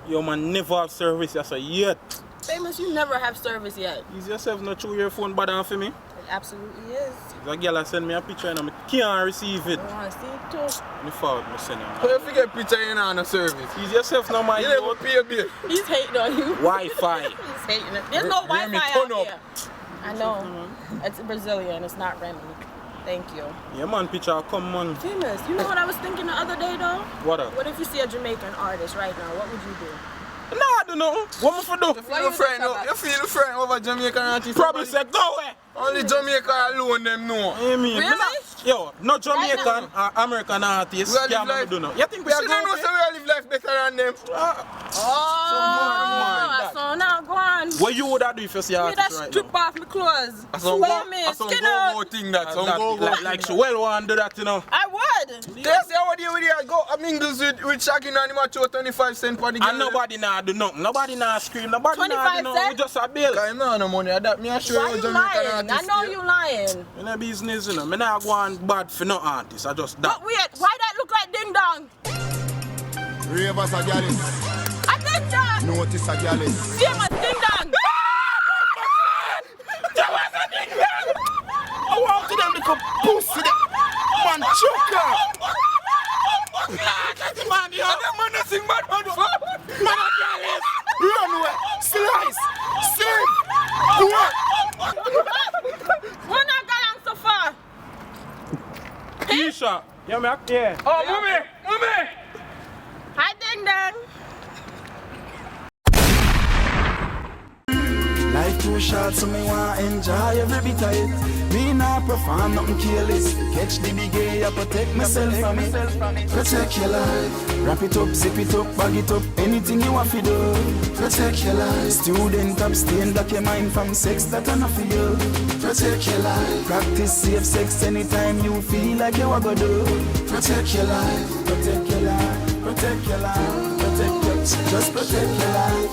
Yo man, never have service as a yet. Famous, you never have service yet. Is yourself not through your phone bad for me? It absolutely is. The girl send me a picture and I can't receive it. I want to see it too. Me fault, me send her. How you forget picture in on a service? Is yourself not my You never pay a bill. He's hating on you. Wi-Fi. He's hating it. There's no Remy, Wi-Fi turn out up. here. I know. It's Brazilian. It's not Remy. Thank you. Yeah man, picture come man. Famous. You know what I was thinking the other day though? What up? What if you see a Jamaican artist right now? What would you do? Nah, I don't know. What am I for do? You feel the friend over Jamaican artists? Probably say go away. Only Jamaica alone them know. I mean, Really? Yo, not Jamaican Right or American artists. We Can't live do no. You think we are She don't know going so we live life better than them. Oh, so now go on. What you would do if you see Me artists that right strip now? off my clothes. Some Famous. Skin out. go thing that. Some go. Like she well want to do that, you know. I would. They say what you with go mingles with Shaggy and him at 25 cents per the girl. And nobody nah do nothing. Nobody nah scream. Nobody nah do 25 nothing. We cents? just a bill. Cause I no money. That me assure Why you you Jamaican lying? I artists. know you lying. In a business, you know. Me nah go on bad for no artist. I just that. But wait, why that look like Ding Dong? Ravers a gallus. A Ding Dong! Notice a gallus. Famous Ding Dong! I want to them little pussy. Man, choker. Man, yo. Man, nothing bad, man. Man, a gallus. Run away. Slice. Save. What? We're not going so far. Keisha. Yeah, me. Yeah. Oh, mommy. Hi, Ding Dong. Life too short, so me want enjoy every bit of it. Me not perform nothing careless. Catch the big A, I protect myself from it. Protect your life. Wrap it up, zip it up, bag it up. Anything you want to do. Protect your life. Student abstain, block your mind from sex that enough for you. Protect your life. Practice safe sex anytime you feel like you are gonna do. Protect your life. Protect your life. Protect your life. Protect your, just protect your life.